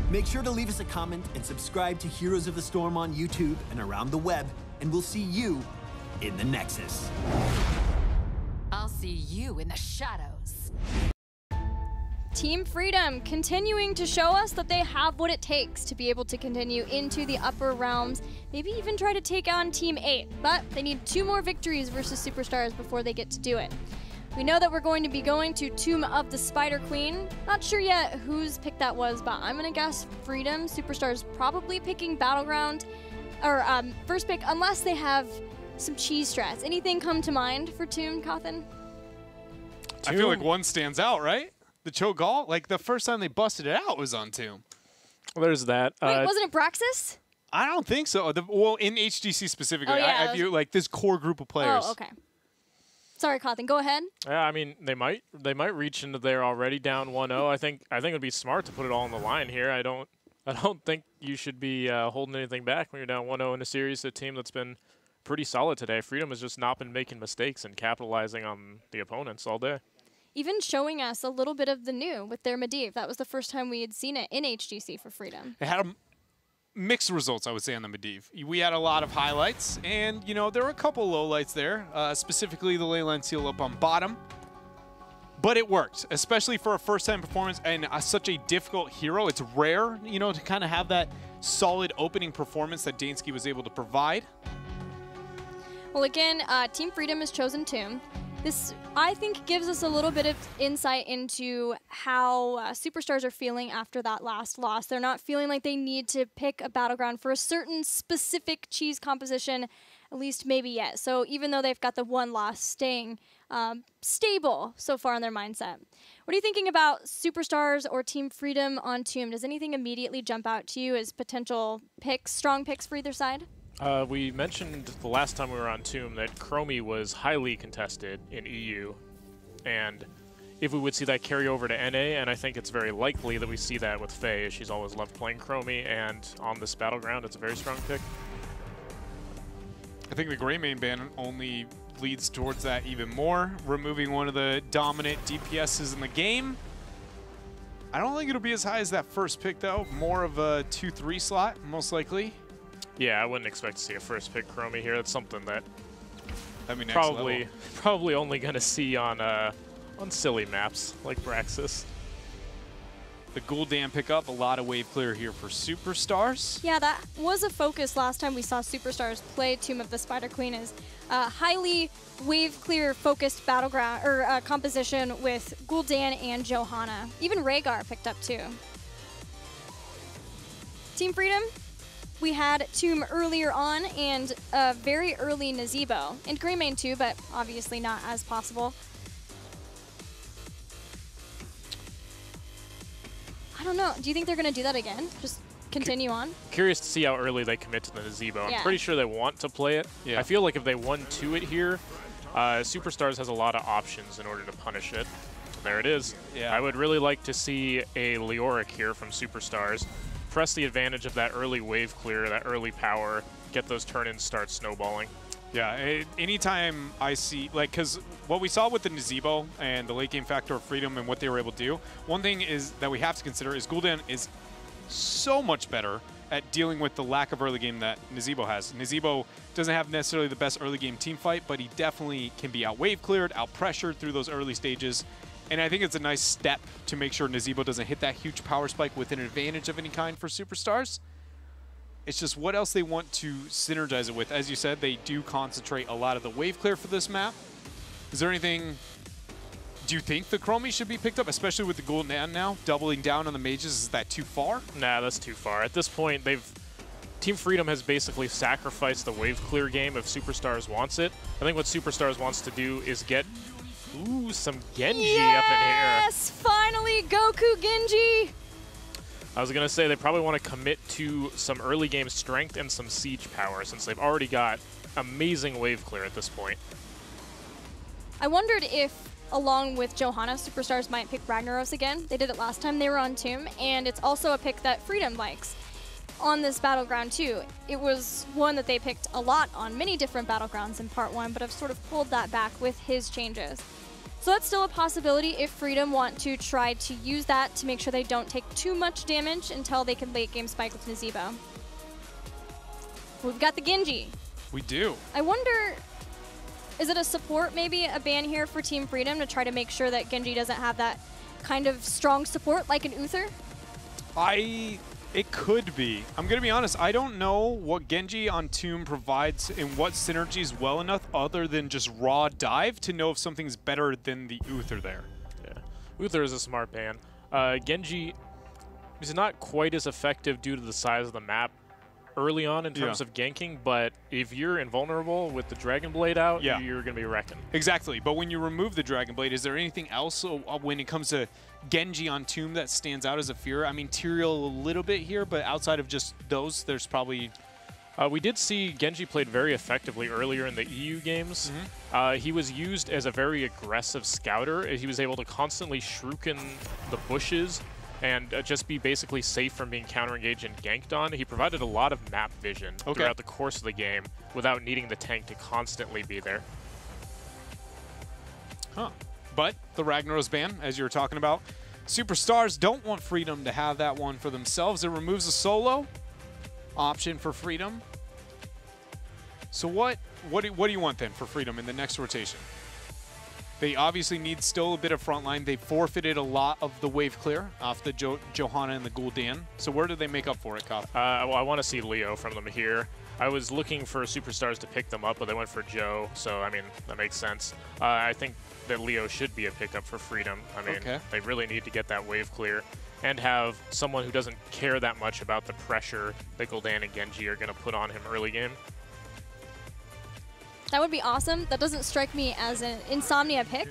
Make sure to leave us a comment and subscribe to Heroes of the Storm on YouTube and around the web, and we'll see you in the Nexus. I'll see you in the shadows. Team Freedom continuing to show us that they have what it takes to be able to continue into the upper realms, maybe even try to take on Team 8, but they need 2 more victories versus Superstars before they get to do it. We know that we're going to be going to Tomb of the Spider Queen. Not sure yet whose pick that was, but I'm gonna guess Freedom. Superstars probably picking Battleground, or first pick, unless they have some cheese strats. Anything come to mind for Tomb, Cawthon? I feel like one stands out, right? The Cho'Gall, like the first time they busted it out was on Tomb. Well, there's that. Wait, wasn't it Braxis? I don't think so. Well, in HGC specifically, Oh, yeah, I view like this core group of players. Oh, okay. Sorry, Cawthon, go ahead. Yeah, I mean, they might reach into there already down 1-0. I think it'd be smart to put it all on the line here. I don't think you should be holding anything back when you're down 1-0 in a series. A team that's been pretty solid today. Freedom has just not been making mistakes and capitalizing on the opponents all day. Even showing us a little bit of the new with their Medivh. That was the first time we had seen it in HGC for Freedom. It had mixed results, I would say, on the Medivh. We had a lot of highlights, and, you know, there were a couple lowlights there, specifically the leyline seal up on bottom. But it worked, especially for a first-time performance and such a difficult hero. It's rare, you know, to kind of have that solid opening performance that Dansky was able to provide. Well, again, Team Freedom has chosen Tomb. This, I think, gives us a little bit of insight into how Superstars are feeling after that last loss. They're not feeling like they need to pick a Battleground for a certain specific cheese composition, at least maybe yet. So even though they've got the one loss staying stable so far in their mindset. What are you thinking about Superstars or Team Freedom on Tomb? Does anything immediately jump out to you as potential picks, strong picks for either side? We mentioned the last time we were on Tomb that Chromie was highly contested in EU, and if we would see that carry over to NA, and I think it's very likely that we see that with Faye, as she's always loved playing Chromie, and on this Battleground, it's a very strong pick. I think the Gray main ban only leads towards that even more, removing one of the dominant DPSs in the game. I don't think it'll be as high as that first pick, though. More of a 2-3 slot, most likely. Yeah, I wouldn't expect to see a first pick Chromie here. That's something that probably only going to see on silly maps like Braxis. The Gul'dan pick up a lot of wave clear here for Superstars. Yeah, that was a focus last time we saw Superstars play Tomb of the Spider Queen, is highly wave clear focused battleground or composition with Gul'dan and Johanna. Even Rhaegar picked up too. Team Freedom, we had Tomb earlier on and a very early Nazeebo. And Greymane too, but obviously not as possible. I don't know. Do you think they're going to do that again? Just continue on? Curious to see how early they commit to the Nazeebo. Yeah. I'm pretty sure they want to play it. Yeah. I feel like if they 1-2 it here, Superstars has a lot of options in order to punish it. There it is. Yeah. I would really like to see a Leoric here from Superstars. Press the advantage of that early wave clear, that early power, get those turn-ins start snowballing. Yeah, anytime I see, like, because what we saw with the Nazeebo and the late game factor of Freedom and what they were able to do, one thing is that we have to consider is Gul'dan is so much better at dealing with the lack of early game that Nazeebo has. Nazeebo doesn't have necessarily the best early game team fight, but he definitely can be out wave cleared, out pressured through those early stages. And I think it's a nice step to make sure Nazeebo doesn't hit that huge power spike with an advantage of any kind for Superstars. It's just what else they want to synergize it with. As you said, they do concentrate a lot of the wave clear for this map. Is there anything... Do you think the Chromie should be picked up, especially with the Gul'dan now? Doubling down on the mages, is that too far? Nah, that's too far. At this point, Team Freedom has basically sacrificed the wave clear game if Superstars wants it. I think what Superstars wants to do is get... Ooh, some Genji up in here. Yes, finally, Goku Genji. I was going to say they probably want to commit to some early game strength and some siege power since they've already got amazing wave clear at this point. I wondered if, along with Johanna, Superstars might pick Ragnaros again. They did it last time they were on Tomb, and it's also a pick that Freedom likes on this Battleground too. It was one that they picked a lot on many different Battlegrounds in Part 1, but have sort of pulled that back with his changes. So that's still a possibility if Freedom want to try to use that to make sure they don't take too much damage until they can late game spike with Nazebo. We've got the Genji. We do. I wonder, is it a support, maybe a ban here for Team Freedom to try to make sure that Genji doesn't have that kind of strong support like an Uther? It could be. I'm going to be honest. I don't know what Genji on Tomb provides and what synergies well enough other than just raw dive to know if something's better than the Uther there. Yeah. Uther is a smart ban. Genji is not quite as effective due to the size of the map early on in terms of ganking, but if you're invulnerable with the Dragon Blade out, you're going to be wrecking. Exactly. But when you remove the Dragon Blade, is there anything else when it comes to Genji on Tomb that stands out as a fear? I mean, Tyrael a little bit here, but outside of just those, there's probably... we did see Genji played very effectively earlier in the EU games. He was used as a very aggressive scouter. He was able to constantly shuriken the bushes and just be basically safe from being counter-engaged and ganked on. He provided a lot of map vision throughout the course of the game without needing the tank to constantly be there. But the Ragnaros ban, as you were talking about, Superstars don't want Freedom to have that one for themselves. It removes a solo option for Freedom. So what do you want then for Freedom in the next rotation? They obviously need still a bit of frontline. They forfeited a lot of the wave clear off the Johanna and the Gul'dan. So where do they make up for it, Kyle? Well, I want to see Leo from them here. I was looking for Superstars to pick them up, but they went for Joe. So, I mean, that makes sense. I think that Leo should be a pickup for Freedom. I mean, they really need to get that wave clear and have someone who doesn't care that much about the pressure that Gul'dan and Genji are going to put on him early game. That would be awesome. That doesn't strike me as an Insomnia pick.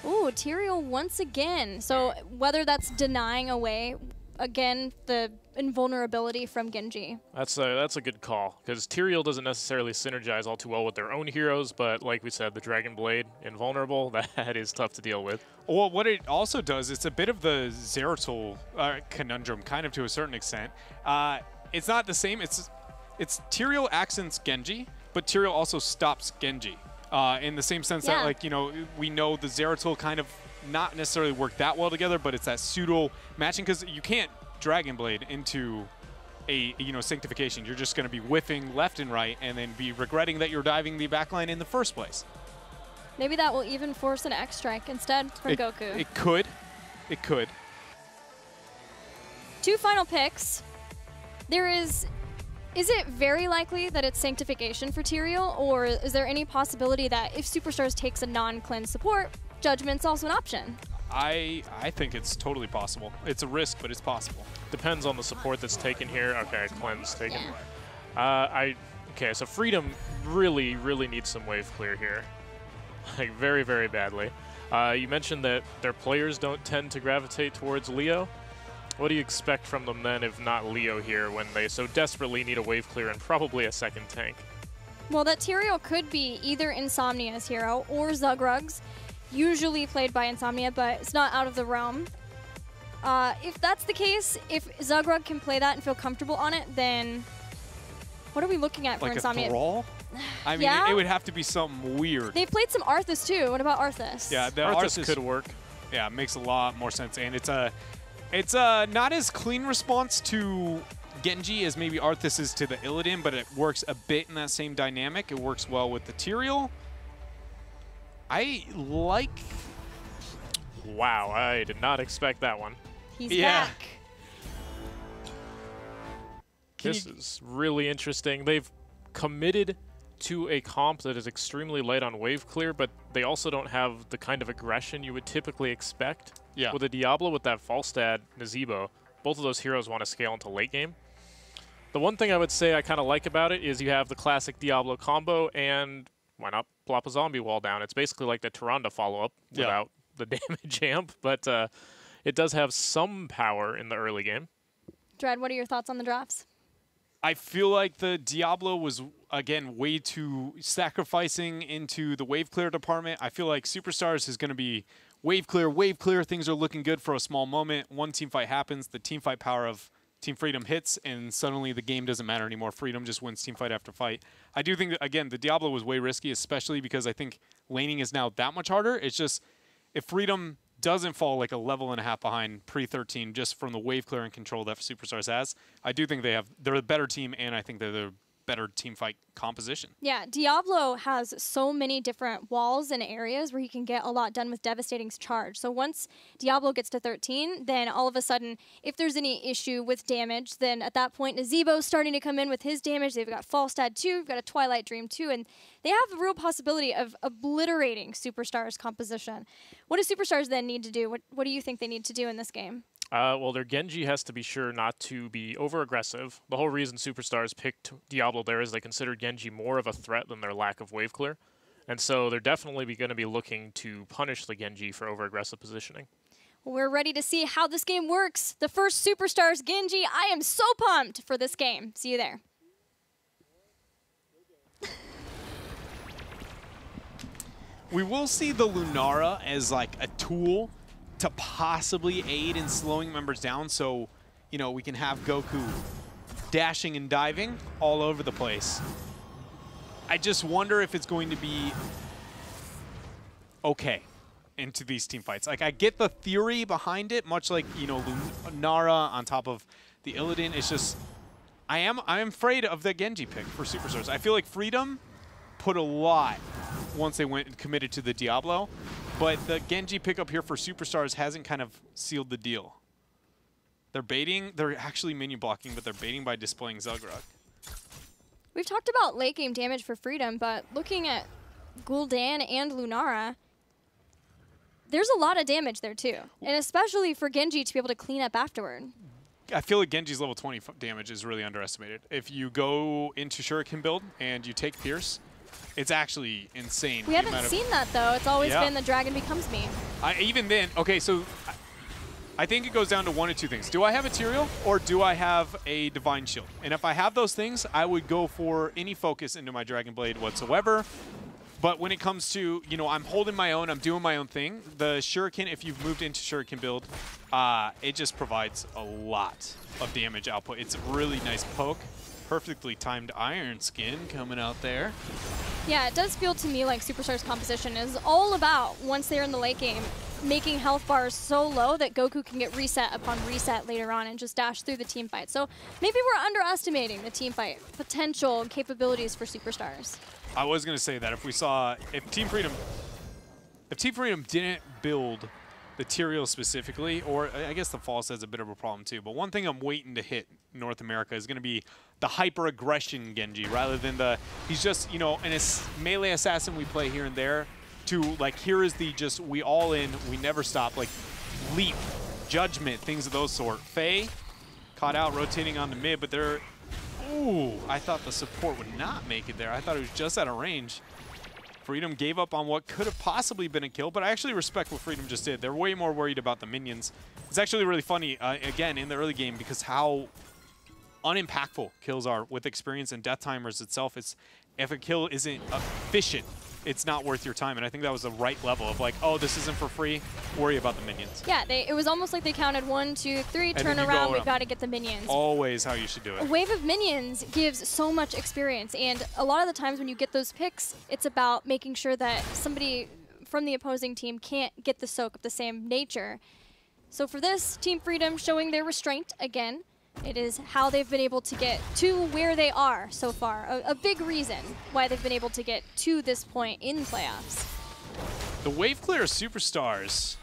Ooh, Tyrael once again. So whether that's denying away, again, the invulnerability from Genji. That's a good call, because Tyrael doesn't necessarily synergize all too well with their own heroes, but like we said, the Dragon Blade, invulnerable, that is tough to deal with. Well, what it also does, it's a bit of the Zeratul conundrum, kind of to a certain extent. It's not the same. It's Tyrael accents Genji, but Tyrael also stops Genji in the same sense that, like, you know, we know the Zeratul kind of not necessarily work that well together, but it's that pseudo matching, because you can't Dragon Blade into a, you know, Sanctification. You're just going to be whiffing left and right and then be regretting that you're diving the backline in the first place. Maybe that will even force an X strike instead from Goku. It could. It could. Two final picks. There is it very likely that it's Sanctification for Tyrael, or is there any possibility that if Superstars takes a non-cleanse support, Judgment's also an option? I think it's totally possible. It's a risk, but it's possible. Depends on the support that's taken here. Okay, cleanse taken. Okay, so Freedom really needs some wave clear here. Like, very, very badly. You mentioned that their players don't tend to gravitate towards Leo. What do you expect from them then, if not Leo here, when they so desperately need a wave clear and probably a second tank? Well, that Tyrael could be either Insomnia's hero or Zugrugs, usually played by Insomnia, but it's not out of the realm. If that's the case, if Zugrug can play that and feel comfortable on it, then what are we looking at for Insomnia? Like a Thrall? I mean, it would have to be something weird. They've played some Arthas too. What about Arthas? Yeah, the Arthas could work. Yeah, it makes a lot more sense, and it's a not as clean response to Genji as maybe Arthas is to the Illidan, but it works a bit in that same dynamic. It works well with the Tyrael. I like... Wow, I did not expect that one. He's back. This is really interesting. They've committed to a comp that is extremely light on wave clear, but they also don't have the kind of aggression you would typically expect. Yeah. With a Diablo, with that Falstad, Nazebo, both of those heroes want to scale into late game. The one thing I would say I kind of like about it is you have the classic Diablo combo, and why not plop a zombie wall down? It's basically like the Tyrande follow-up without the damage amp, but it does have some power in the early game. Dread, what are your thoughts on the drafts? I feel like the Diablo was, again, way too sacrificing into the wave clear department. I feel like Superstars is going to be wave clear, things are looking good for a small moment. One team fight happens, the team fight power of Team Freedom hits, and suddenly the game doesn't matter anymore. Freedom just wins team fight after fight. I do think that, again, the Diablo was way risky, especially because I think laning is now that much harder. It's just, if Freedom doesn't fall like a level and a half behind pre-13 just from the wave clearing control that Superstars has, I do think they're a better team, and I think they're the better team fight composition. Yeah, Diablo has so many different walls and areas where he can get a lot done with Devastating's charge. So once Diablo gets to 13, then all of a sudden, if there's any issue with damage, then at that point, Nazebo's starting to come in with his damage. They've got Falstad 2, we've got a Twilight Dream 2, and they have a real possibility of obliterating Superstars' composition. What do Superstars then need to do? What do you think they need to do in this game? Well, their Genji has to be sure not to be over-aggressive. The whole reason Superstars picked Diablo there is they consider Genji more of a threat than their lack of wave clear. And so they're definitely going to be looking to punish the Genji for over-aggressive positioning. We're ready to see how this game works. The first Superstars Genji. I am so pumped for this game. See you there. We will see the Lunara as like a tool to possibly aid in slowing members down, so we can have Goku dashing and diving all over the place. I just wonder if it's going to be okay into these team fights. Like, I get the theory behind it, much like Lunara on top of the Illidan. It's just I am afraid of the Genji pick for Superstars. I feel like Freedom put a lot once they went and committed to the Diablo. But the Genji pickup here for Superstars hasn't kind of sealed the deal. They're baiting. They're actually minion blocking, but they're baiting by displaying Zugrak. We've talked about late game damage for Freedom, but looking at Gul'dan and Lunara, there's a lot of damage there too. And especially for Genji to be able to clean up afterward. I feel like Genji's level 20 damage is really underestimated. If you go into Shuriken build and you take Pierce, it's actually insane. We haven't seen that, though. It's always been the dragon becomes me. Even then, okay, so I think it goes down to one of two things. Do I have Ethereal or do I have a Divine Shield? And if I have those things, I would go for any focus into my Dragon Blade whatsoever. But when it comes to, I'm holding my own, I'm doing my own thing, the Shuriken, if you've moved into Shuriken build, it just provides a lot of damage output. It's a really nice poke. Perfectly timed Iron Skin coming out there. Yeah, it does feel to me like Superstars composition is all about, once they're in the late game, making health bars so low that Goku can get reset upon reset later on and just dash through the team fight. So maybe we're underestimating the team fight potential and capabilities for Superstars. I was going to say that if Team Freedom didn't build the Tyrael specifically, or I guess the False has a bit of a problem too, but one thing I'm waiting to hit North America is going to be the hyper-aggression Genji, rather than he's just, an melee assassin we play here and there, to like, here is the just, we all in, we never stop, like Leap, Judgment, things of those sort. Faye caught out rotating on the mid, but they're, ooh, I thought the support would not make it there. I thought it was just out of range. Freedom gave up on what could have possibly been a kill, but I actually respect what Freedom just did. They're way more worried about the minions. It's actually really funny, again, in the early game, because how unimpactful kills are with experience and death timers itself. If a kill isn't efficient, it's not worth your time. And I think that was the right level of like, oh, this isn't for free, worry about the minions. Yeah, it was almost like they counted 1, 2, 3, turn around, we've got to get the minions. Always how you should do it. A wave of minions gives so much experience, and a lot of the times when you get those picks, it's about making sure that somebody from the opposing team can't get the soak of the same nature. So for this, Team Freedom showing their restraint again. It is how they've been able to get to where they are so far. A big reason why they've been able to get to this point in playoffs. The wave clear Superstars,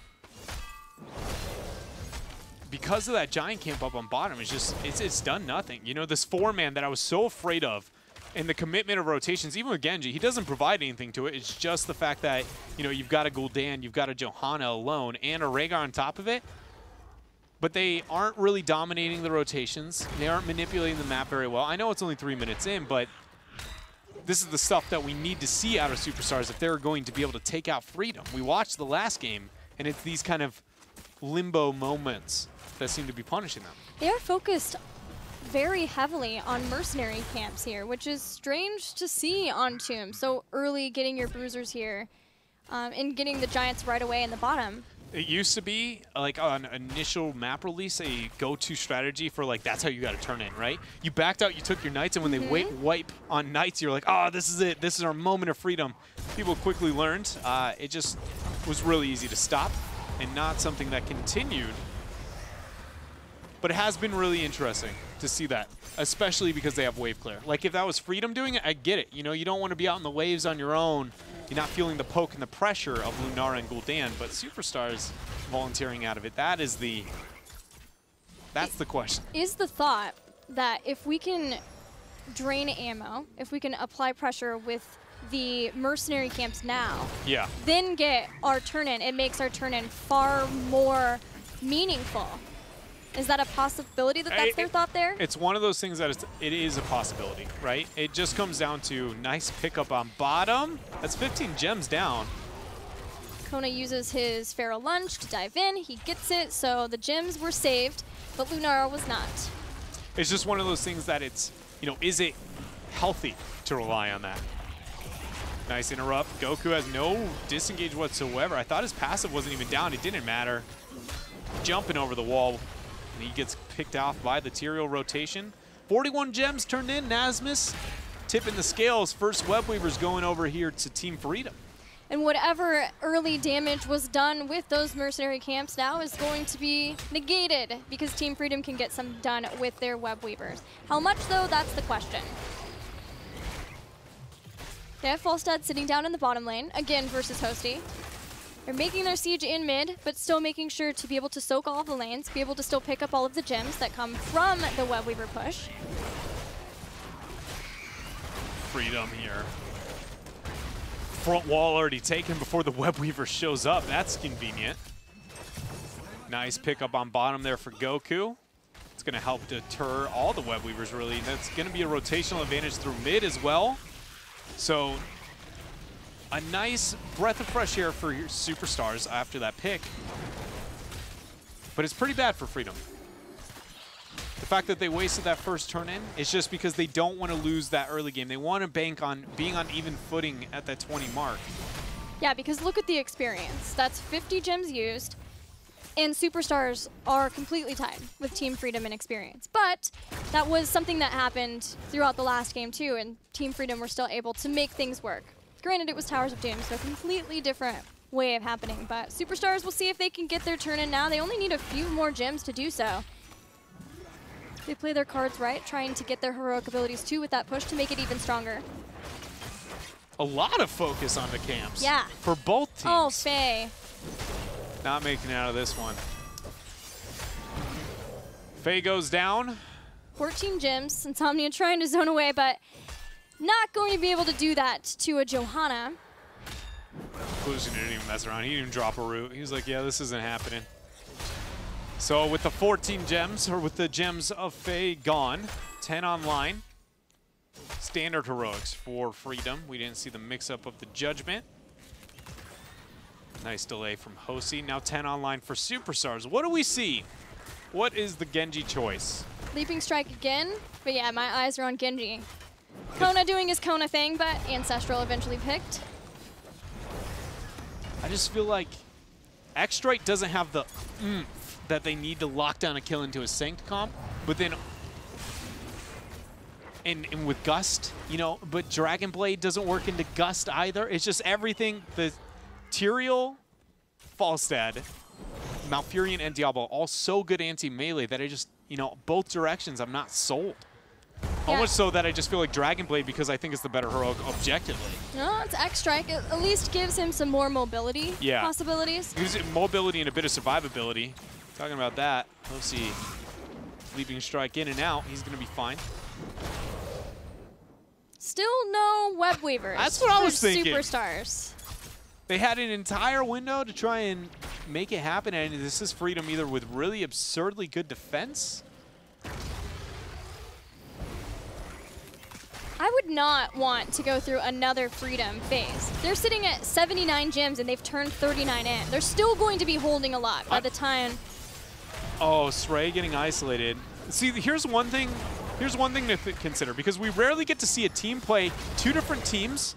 because of that giant camp up on bottom, it's done nothing. This 4-man that I was so afraid of, and the commitment of rotations, even with Genji, he doesn't provide anything to it. It's just the fact that, you've got a Gul'dan, you've got a Johanna alone, and a Rhaegar on top of it. But they aren't really dominating the rotations. They aren't manipulating the map very well. I know it's only 3 minutes in, but this is the stuff that we need to see out of Superstars if they're going to be able to take out Freedom. We watched the last game, and it's these kind of limbo moments that seem to be punishing them. They are focused very heavily on mercenary camps here, which is strange to see on Tomb. So early getting your bruisers here and getting the Giants right away in the bottom. It used to be, like, on initial map release, a go-to strategy for, like, that's how you got to turn in, right? You backed out, you took your Knights, and when they wipe on Knights, you're like, oh, this is it. This is our moment of freedom. People quickly learned. was really easy to stop and not something that continued. But it has been really interesting to see that, especially because they have wave clear. Like, if that was Freedom doing it, I get it. You know, you don't want to be out in the waves on your own. You're not feeling the poke and the pressure of Lunara and Gul'dan, but Superstars volunteering out of it. That's the question. Is the thought that if we can drain ammo, if we can apply pressure with the mercenary camps now, Yeah. then get our turn-in, it makes our turn-in far more meaningful. Is that a possibility that that's their thought there? It's one of those things that it is a possibility, right? It just comes down to nice pickup on bottom. That's 15 gems down. Kona uses his Feral Lunge to dive in. He gets it, so the gems were saved, but Lunara was not. It's just one of those things that it's, you know, is it healthy to rely on that? Nice interrupt. Goku has no disengage whatsoever. I thought his passive wasn't even down. It didn't matter. Jumping over the wall. And he gets picked off by the Tyrael rotation. 41 gems turned in. Nasmus tipping the scales. First Web Weavers going over here to Team Freedom. And whatever early damage was done with those mercenary camps now is going to be negated because Team Freedom can get some done with their Web Weavers. How much, though, that's the question. They have Falstad sitting down in the bottom lane, again versus Hosty. They're making their siege in mid, but still making sure to be able to soak all of the lanes, be able to still pick up all of the gems that come from the Web Weaver push. Freedom here. Front wall already taken before the Web Weaver shows up. That's convenient. Nice pickup on bottom there for Goku. It's going to help deter all the Web Weavers, really. That's going to be a rotational advantage through mid as well. So a nice breath of fresh air for your Superstars after that pick. But it's pretty bad for Freedom. The fact that they wasted that first turn-in is just because they don't want to lose that early game. They want to bank on being on even footing at that 20 mark. Yeah, because look at the experience. That's 50 gems used, and Superstars are completely tied with Team Freedom in experience. But that was something that happened throughout the last game too, and Team Freedom were still able to make things work. Granted, it was Towers of Doom, so a completely different way of happening. But Superstars will see if they can get their turn in now. They only need a few more gems to do so. They play their cards right, trying to get their heroic abilities too with that push to make it even stronger. A lot of focus on the camps. Yeah. For both teams. Oh, Faye. Not making it out of this one. Faye goes down. 14 gems. Insomnia trying to zone away, but not going to be able to do that to a Johanna. Illusion didn't even mess around. He didn't even drop a root. He was like, yeah, this isn't happening. So with the 14 gems, or with the gems of Faye gone, 10 online. Standard heroics for Freedom. We didn't see the mix-up of the Judgment. Nice delay from Hosey. Now 10 online for Superstars. What do we see? What is the Genji choice? Leaping Strike again, but yeah, my eyes are on Genji. Kona doing his Kona thing, but Ancestral eventually picked. I just feel like X-Strike doesn't have the oomph that they need to lock down a kill into a Sanct comp, but then and with Gust, you know, but Dragon Blade doesn't work into Gust either. It's just everything. The Tyrael, Falstad, Malfurion, and Diablo, all so good anti-melee that I just, you know, both directions I'm not sold. Yeah. Almost so that I just feel like Dragon Blade because I think it's the better heroic objectively. No, it's X-Strike. It at least gives him some more mobility possibilities. Gives it mobility and a bit of survivability. Talking about that, let's see. Leaping Strike in and out. He's going to be fine. Still no Web Weavers. That's what I was thinking. Superstars. They had an entire window to try and make it happen, and this is Freedom either with really absurdly good defense. I would not want to go through another Freedom phase. They're sitting at 79 gems and they've turned 39 in. They're still going to be holding a lot by the time. Oh, Sray getting isolated. See, here's one thing to consider, because we rarely get to see a team play two different teams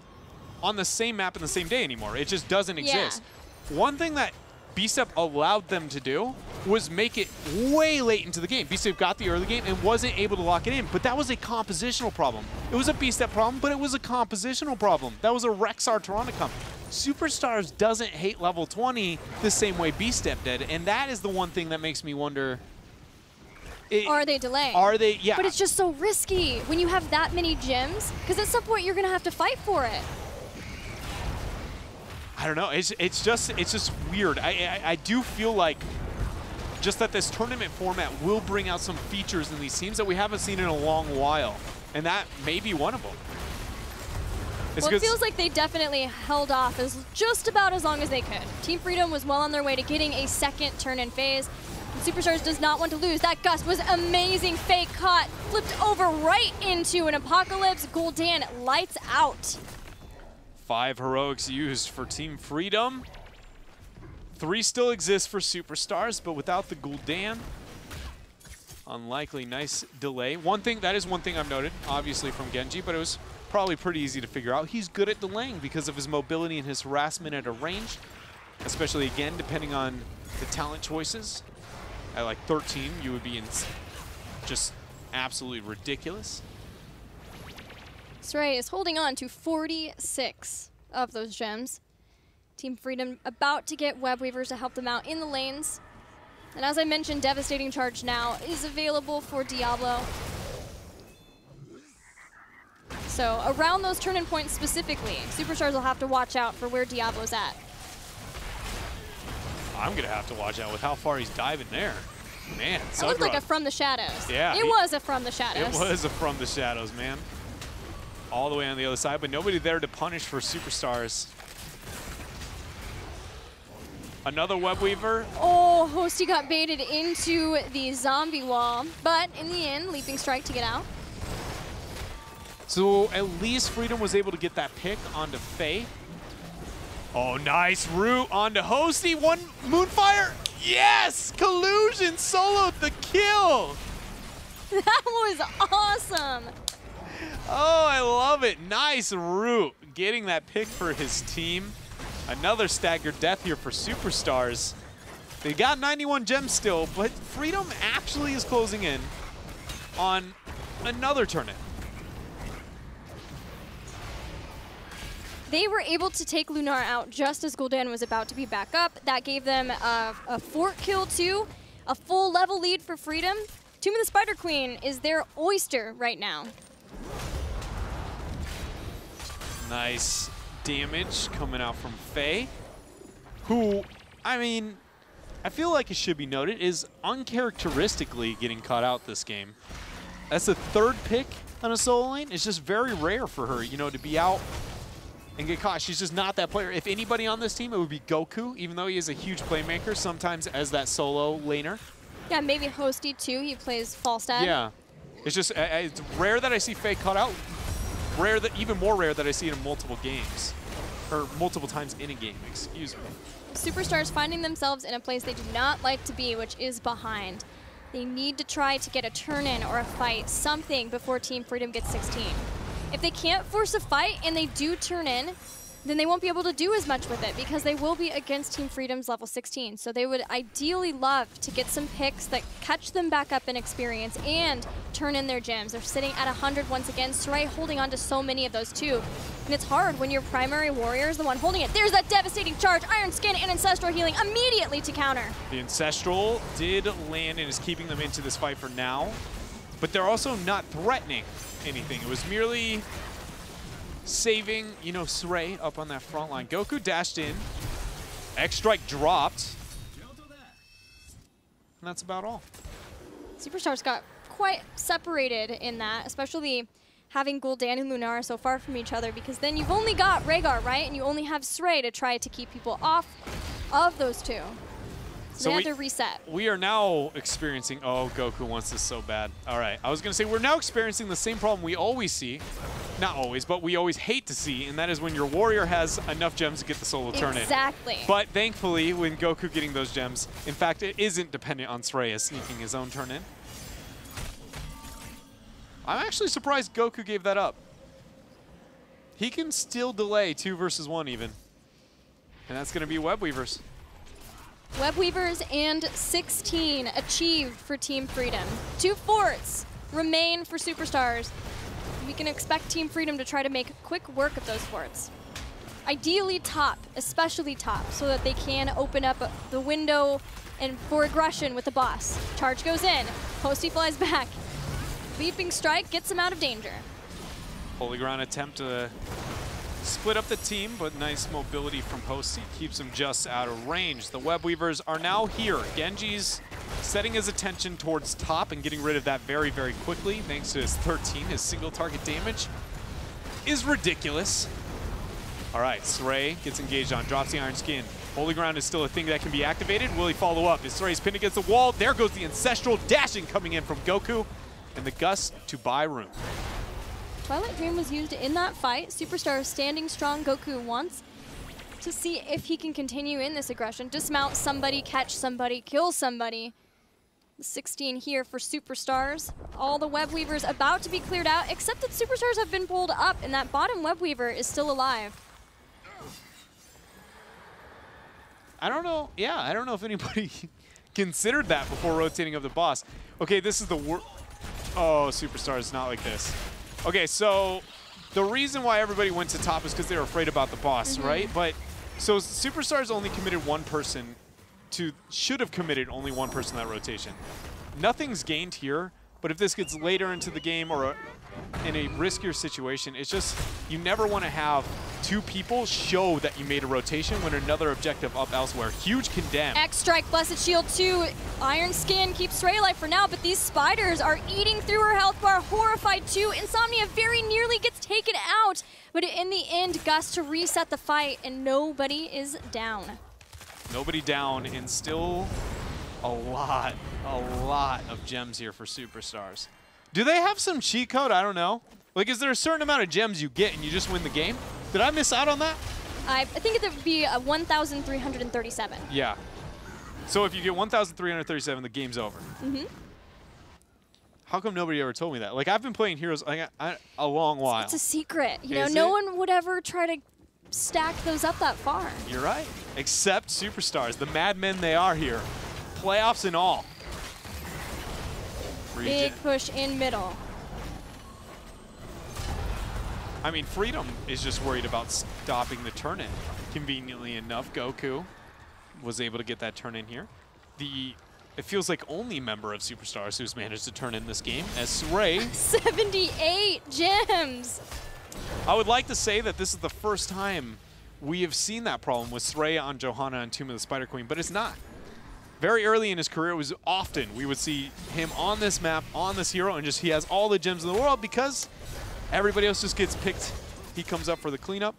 on the same map in the same day anymore. It just doesn't exist. One thing that B-Step allowed them to do was make it way late into the game. B-Step got the early game and wasn't able to lock it in, but that was a compositional problem. It was a B-Step problem, but it was a compositional problem. That was a Rexar Toronto comp. Superstars doesn't hate level 20 the same way B-Step did, and that is the one thing that makes me wonder. Are they delaying? Are they? Yeah. But it's just so risky when you have that many gems, because at some point you're going to have to fight for it. I don't know. It's just weird. I do feel like just that this tournament format will bring out some features in these teams that we haven't seen in a long while, and that may be one of them. Well, it feels like they definitely held off just about as long as they could. Team Freedom was well on their way to getting a second turn-in phase. And Superstars does not want to lose. That gust was amazing. Fake caught, flipped over right into an Apocalypse. Gul'dan lights out. 5 heroics used for Team Freedom. 3 still exist for Superstars, but without the Gul'dan, unlikely. Nice delay. That is one thing I've noted, obviously from Genji, but it was probably pretty easy to figure out. He's good at delaying because of his mobility and his harassment at a range, especially, again, depending on the talent choices. At like 13, you would be just absolutely ridiculous. Sray is holding on to 46 of those gems. Team Freedom about to get Web Weavers to help them out in the lanes. And as I mentioned, Devastating Charge now is available for Diablo. So around those turn-in points specifically, Superstars will have to watch out for where Diablo's at. I'm going to have to watch out with how far he's diving there. Man, it looked like a From the Shadows. Yeah. It was a From the Shadows. It was a From the Shadows, man. All the way on the other side, but nobody there to punish for Superstars. Another Web Weaver. Oh, Hosty got baited into the zombie wall, but in the end, Leaping Strike to get out. So at least Freedom was able to get that pick onto Faye. Oh, nice root onto Hosty. One Moonfire. Yes! Collusion soloed the kill. That was awesome. Oh, I love it. Nice root. Getting that pick for his team. Another staggered death here for Superstars. They got 91 gems still, but Freedom actually is closing in on another turn-in. They were able to take Lunar out just as Gul'dan was about to be back up. That gave them a fort kill too, a full level lead for Freedom. Tomb of the Spider Queen is their oyster right now. Nice damage coming out from Faye, who, I mean, I feel like it should be noted, is uncharacteristically getting caught out this game. That's the 3rd pick on a solo lane. It's just very rare for her, you know, to be out and get caught. She's just not that player. If anybody on this team, it would be Goku, even though he is a huge playmaker, sometimes as that solo laner. Yeah, maybe Hosty too. He plays Falstad. Yeah. It's just, it's rare that I see Faye caught out. Even more rare that I see it in multiple games. Or multiple times in a game, excuse me. Superstars finding themselves in a place they do not like to be, which is behind. They need to try to get a turn-in or a fight, something, before Team Freedom gets 16. If they can't force a fight and they do turn in, then they won't be able to do as much with it because they will be against Team Freedom's level 16. So they would ideally love to get some picks that catch them back up in experience and turn in their gems. They're sitting at 100 once again. Sarai holding on to so many of those too. And it's hard when your primary warrior is the one holding it. There's that devastating charge. Iron Skin and Ancestral Healing immediately to counter. The Ancestral did land and is keeping them into this fight for now. But they're also not threatening anything. It was merely saving, you know, Saray up on that front line. Goku dashed in. X-Strike dropped. And that's about all. Superstars got quite separated in that, especially having Gul'dan and Lunar so far from each other, because then you've only got Rhaegar, right? And you only have Saray to try to keep people off of those two. So they have to reset. We are now experiencing, oh, Goku wants this so bad. All right, I was gonna say, we're now experiencing the same problem we always see. Not always, but we always hate to see, and that is when your warrior has enough gems to get the solo turn-in. Exactly. But thankfully, when Goku getting those gems, in fact, it isn't dependent on Sreya sneaking his own turn-in. I'm actually surprised Goku gave that up. He can still delay 2 versus 1 even. And that's gonna be Web Weavers. Web Weavers and 16 achieved for Team Freedom. 2 forts remain for Superstars. We can expect Team Freedom to try to make quick work of those forts. Ideally top, especially top, so that they can open up the window and for aggression with the boss. Charge goes in, Posty flies back. Leaping strike gets him out of danger. Holy ground attempt to split up the team, but nice mobility from Posty keeps him just out of range. The Web Weavers are now here. Genji's setting his attention towards top and getting rid of that very, very quickly thanks to his 13. His single target damage is ridiculous. All right, Sray gets engaged on, drops the Iron Skin. Holy Ground is still a thing that can be activated. Will he follow up? Is Sray's pinned against the wall? There goes the Ancestral dashing coming in from Goku and the Gust to buy room. Twilight Dream was used in that fight. Superstar is standing strong. Goku wants to see if he can continue in this aggression. Dismount somebody, catch somebody, kill somebody. The 16 here for Superstars. All the Web Weavers about to be cleared out, except that Superstars have been pulled up and that bottom Web Weaver is still alive. I don't know. Yeah, I don't know if anybody considered that before rotating up the boss. Okay, this is the worst. Oh, Superstars, not like this. Okay, so the reason why everybody went to top is because they were afraid about the boss, right? But so Superstars only committed one person to, should have committed only one person that rotation. Nothing's gained here, but if this gets later into the game or in a riskier situation, it's just, you never want to have two people show that you made a rotation when another objective up elsewhere. Huge condemn. X-Strike, Blessed Shield 2, Iron Skin keeps Sray alive for now, but these spiders are eating through her health bar. Horrified too. Insomnia very nearly gets taken out, but in the end, Gus to reset the fight, and nobody is down. Nobody down, and still a lot of gems here for Superstars. Do they have some cheat code? I don't know. Like, is there a certain amount of gems you get and you just win the game? Did I miss out on that? I think it would be 1,337. Yeah. So if you get 1,337, the game's over. How come nobody ever told me that? Like, I've been playing Heroes a long while. It's a secret. You know, Is no it? one would ever try to stack those up that far. You're right. Except Superstars, the madmen they are here. Playoffs and all. Big push in middle. I mean, Freedom is just worried about stopping the turn-in. Conveniently enough, Goku was able to get that turn-in here. It feels like only member of Superstars who's managed to turn in this game, as Sray. 78 gems. I would like to say that this is the first time we have seen that problem with Sray on Johanna and Tomb of the Spider Queen, but it's not. Very early in his career, it was often we would see him on this map, on this hero, and just he has all the gems in the world because everybody else just gets picked. He comes up for the cleanup.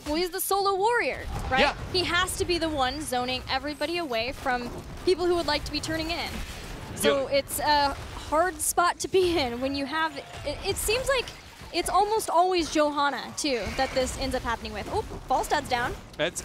Well, he's the solo warrior, right? Yeah. He has to be the one zoning everybody away from people who would like to be turning in. So it's a hard spot to be in when you have, it seems like it's almost always Johanna, too, that this ends up happening with. Oh, Falstad's down. That's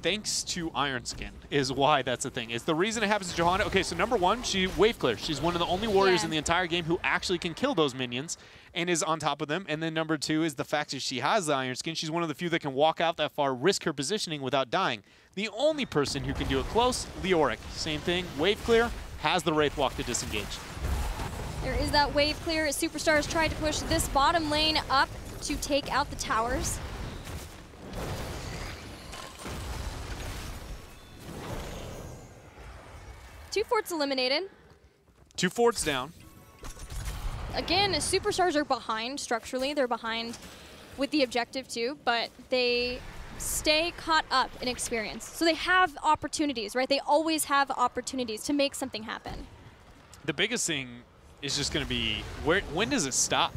thanks to Iron Skin is why that's the thing. It's the reason it happens to Johanna. Okay, so number one, she wave clear. She's one of the only warriors in the entire game who actually can kill those minions and is on top of them. And then number two is the fact that she has the Iron Skin. She's one of the few that can walk out that far, risk her positioning without dying. The only person who can do it close, Leoric. Same thing, wave clear, has the Wraith Walk to disengage. There is that wave clear as Superstars tried to push this bottom lane up to take out the towers. Two forts eliminated. Two forts down. Again, Superstars are behind structurally. They're behind with the objective too, but they stay caught up in experience. So they have opportunities, right? They always have opportunities to make something happen. The biggest thing is just going to be, when does it stop?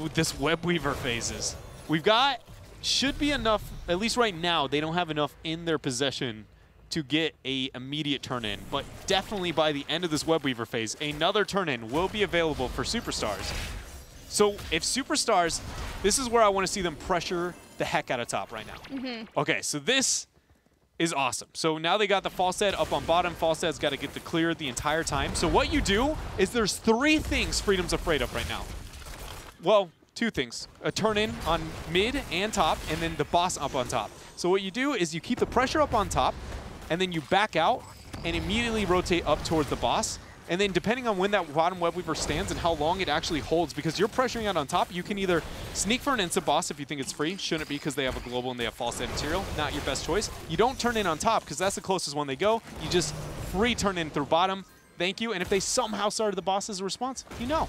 With this Web Weaver phases. We've got, should be enough, at least right now, they don't have enough in their possession to get a immediate turn-in. But definitely by the end of this Web Weaver phase, another turn-in will be available for Superstars. So if Superstars, this is where I want to see them pressure the heck out of top right now. Okay, so this is awesome. So now they got the Falstad up on bottom. Falstad's got to get the clear the entire time. So what you do is there's three things Freedom's afraid of right now. Well, two things. A turn-in on mid and top, and then the boss up on top. So what you do is you keep the pressure up on top, and then you back out and immediately rotate up towards the boss. And then depending on when that bottom web weaver stands and how long it actually holds, because you're pressuring out on top, you can either sneak for an instant boss if you think it's free. Shouldn't be because they have a global and they have false set material. Not your best choice. You don't turn in on top because that's the closest one they go. You just free turn in through bottom. Thank you. And if they somehow started the boss as a response, you know.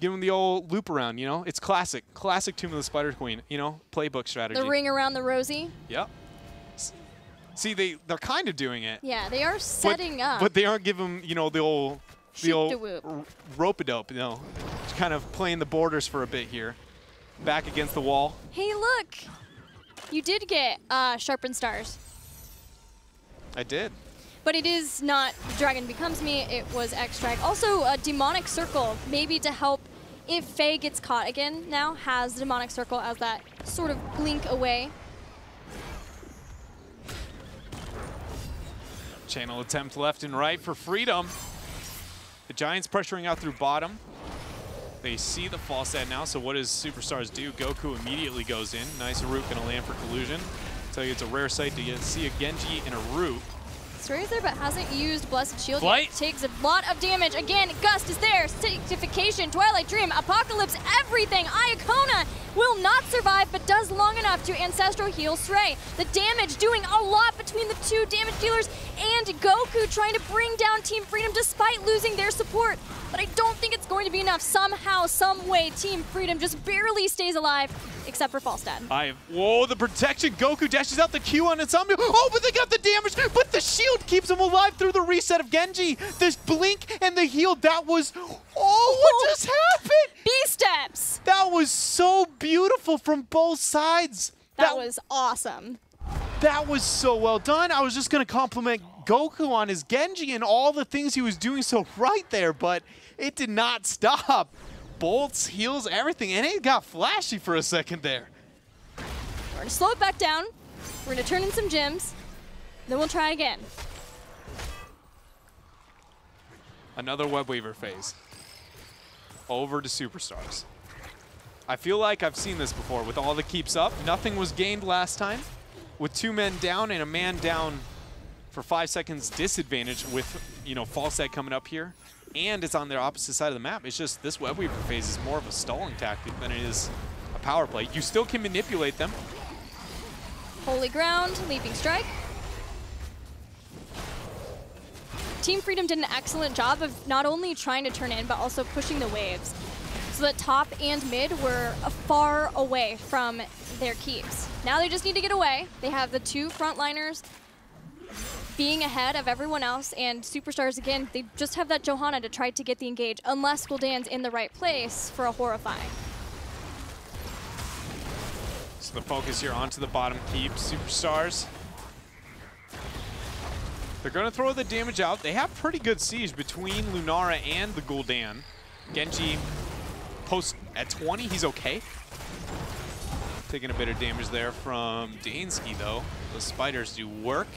Give them the old loop around, you know? It's classic. Classic Tomb of the Spider Queen, you know? Playbook strategy. The ring around the rosy. Yep. See, they're kind of doing it. Yeah, they are setting up. But they aren't giving, you know, the old Shoot-da-whoop. rope-a-dope, you know? Just kind of playing the borders for a bit here. Back against the wall. Hey, look. You did get Sharpened Stars. I did. But it is not Dragon Becomes Me, it was X-Drag. Also, a Demonic Circle, maybe to help if Faye gets caught again now, has the Demonic Circle as that sort of blink away. Channel attempt left and right for Freedom. The Giants pressuring out through bottom. They see the false set now, so what does Superstars do? Goku immediately goes in. Nice root gonna land for collusion. Tell you it's a rare sight to see a Genji in a root. Stray's there, but hasn't used Blessed Shield Flight. yet. Takes a lot of damage. Again, Gust is there. Sanctification, Twilight Dream, Apocalypse, everything. Iacona will not survive, but does long enough to Ancestral Heal Stray. The damage doing a lot between the two damage dealers, and Goku trying to bring down Team Freedom despite losing their support. But I don't think it's going to be enough. Somehow, some way, Team Freedom just barely stays alive, except for Falstad. Whoa, the protection. Goku dashes out the Q on Insomnia. Oh, but they got the damage, but the shield keeps him alive through the reset of Genji. This blink and the heal, that was, what just happened? B-steps. That was so beautiful from both sides. That was awesome. That was so well done. I was just going to compliment Goku on his Genji and all the things he was doing so right there, but it did not stop. Bolts, heals, everything, and it got flashy for a second there. We're going to slow it back down. We're going to turn in some gems. Then we'll try again. Another web weaver phase. Over to Superstars. I feel like I've seen this before with all the keeps up. Nothing was gained last time. With 2 men down and a man down for 5 seconds disadvantage with, you know, false set coming up here. And it's on their opposite side of the map. It's just this web weaver phase is more of a stalling tactic than it is a power play. You still can manipulate them. Holy Ground, Leaping Strike. Team Freedom did an excellent job of not only trying to turn in, but also pushing the waves. So that top and mid were far away from their keeps. Now they just need to get away. They have the 2 frontliners being ahead of everyone else, and Superstars, again, they just have that Johanna to try to get the engage, unless Gul'dan's in the right place for a Horrifying. So the focus here onto the bottom keep. Superstars. They're going to throw the damage out. They have pretty good siege between Lunara and the Gul'dan. Genji post at 20, he's okay. Taking a bit of damage there from Dansky, though. Those spiders do work.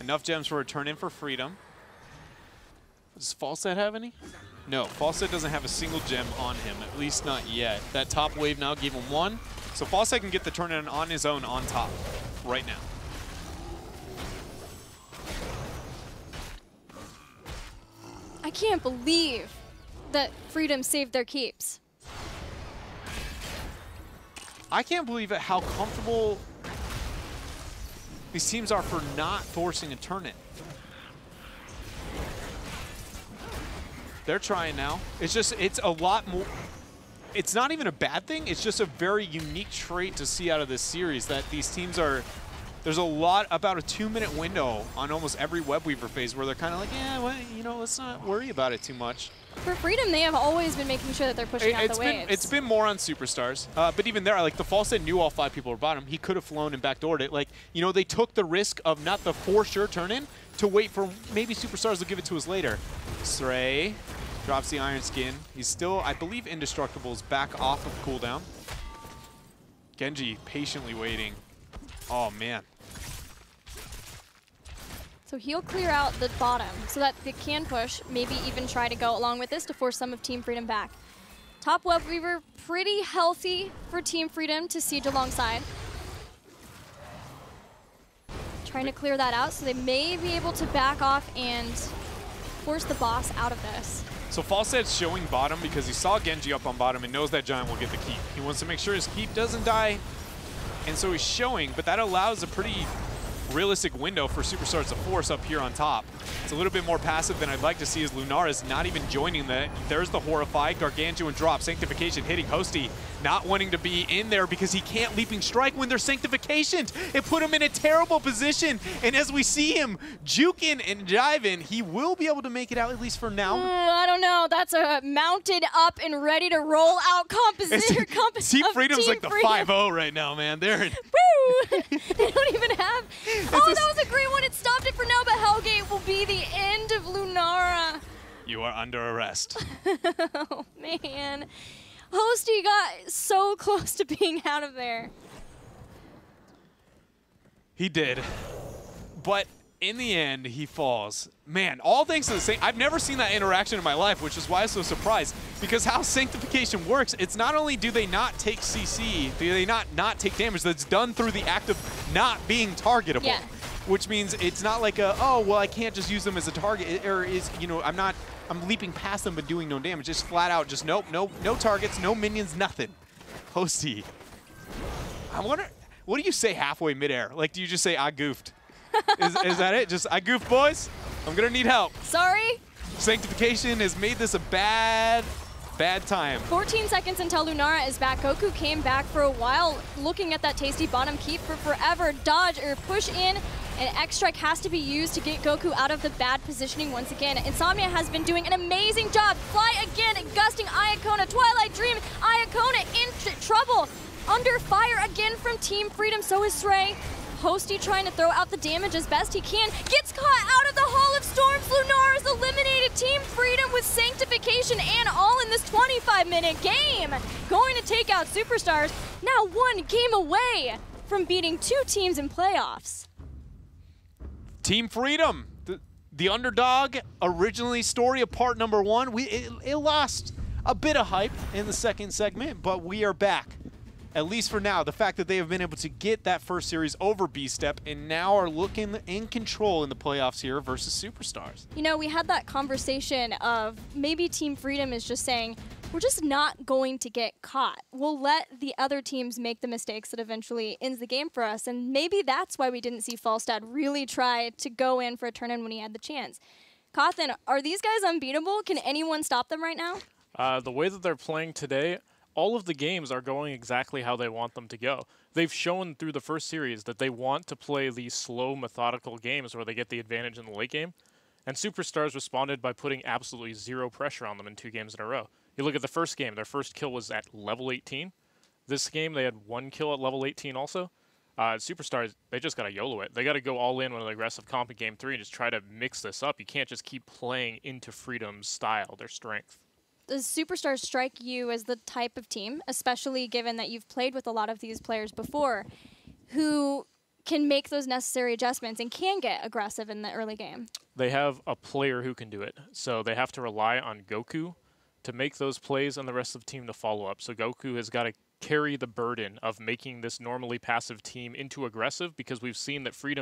Enough gems for a turn in for Freedom. Does Falset have any? No, Falset doesn't have a single gem on him, at least not yet. That top wave now gave him 1. So Falset can get the turn in on his own on top right now. I can't believe that Freedom saved their keeps. I can't believe it how comfortable these teams are for not forcing a turn-in. They're trying now. It's just, it's a lot more, it's not even a bad thing. It's just a very unique trait to see out of this series that these teams are, there's a lot, about a 2-minute window on almost every web weaver phase where they're kind of like, yeah, well, you know, let's not worry about it too much. For Freedom, they have always been making sure that they're pushing out the waves. It's been more on Superstars, but even there, like the Falset knew all 5 people were bottom. He could have flown and backdoored it. Like, you know, they took the risk of not the for sure turn in to wait for maybe Superstars will give it to us later. Stray drops the Iron Skin. He's still, I believe, indestructible is back off of cooldown. Genji patiently waiting. Oh man. So he'll clear out the bottom so that they can push, maybe even try to go along with this to force some of Team Freedom back. Top web weaver, pretty healthy for Team Freedom to siege alongside. Trying to clear that out, so they may be able to back off and force the boss out of this. So Falstead's showing bottom because he saw Genji up on bottom and knows that Giant will get the keep. He wants to make sure his keep doesn't die, and so he's showing, but that allows a pretty realistic window for Superstars to force up here on top. It's a little bit more passive than I'd like to see, as Lunara's not even joining that. There's the Horrify, Gargantuan drop, Sanctification hitting Hosty, not wanting to be in there because he can't Leaping Strike when there's Sanctification. It put him in a terrible position, and as we see him juking and jiving, he will be able to make it out, at least for now. I don't know. That's a mounted up and ready to roll out composition. Team Freedom's like the 5-0 right now, man. They're in. Woo! They don't even have. Oh, that was a great one. It stopped it for now, but Hellgate will be the end of Lunara. You are under arrest. Oh, man. Hosty got so close to being out of there. He did. But in the end, he falls. Man, all thanks to the same. I've never seen that interaction in my life, which is why I'm so surprised. Because how Sanctification works, it's not only do they not take CC, do they not take damage, that's done through the act of not being targetable. Yeah. Which means it's not like a, oh, well, I can't just use them as a target, or is, you know, I'm leaping past them but doing no damage. Just flat out, just nope, no targets, no minions, nothing. Hosty. I wonder, what do you say halfway midair? Like, do you just say, I goofed? Is that it? Just, I goofed, boys? I'm going to need help. Sorry? Sanctification has made this a bad time. 14 seconds until Lunara is back. Goku came back for a while, looking at that tasty bottom keep for forever. Dodge or push in, and X-Strike has to be used to get Goku out of the bad positioning once again. Insomnia has been doing an amazing job. Fly again, gusting Iacona, Twilight Dream, Iacona in trouble. Under fire again from Team Freedom, so is Stray. Hosty trying to throw out the damage as best he can. Gets caught out of the Hall of Storms. Lunara's eliminated. Team Freedom with Sanctification and all in this 25-minute game. Going to take out Superstars. Now one game away from beating 2 teams in playoffs. Team Freedom, the underdog, originally story of part number 1. It lost a bit of hype in the second segment, but we are back. At least for now, the fact that they have been able to get that first series over B-Step and now are looking in control in the playoffs here versus Superstars. You know, we had that conversation of maybe Team Freedom is just saying, we're just not going to get caught. We'll let the other teams make the mistakes that eventually ends the game for us. And maybe that's why we didn't see Falstad really try to go in for a turn-in when he had the chance. Cawthon, are these guys unbeatable? Can anyone stop them right now? The way that they're playing today, all of the games are going exactly how they want them to go. They've shown through the first series that they want to play these slow, methodical games where they get the advantage in the late game. And Superstars responded by putting absolutely zero pressure on them in 2 games in a row. You look at the first game, their first kill was at level 18. This game, they had 1 kill at level 18 also. Superstars, they just got to YOLO it. They got to go all in with an aggressive comp in Game 3 and just try to mix this up. You can't just keep playing into Freedom's style, their strength. Does Superstars strike you as the type of team, especially given that you've played with a lot of these players before, who can make those necessary adjustments and can get aggressive in the early game? They have a player who can do it. So they have to rely on Goku to make those plays and the rest of the team to follow up. So Goku has got to carry the burden of making this normally passive team into aggressive, because we've seen that Freedom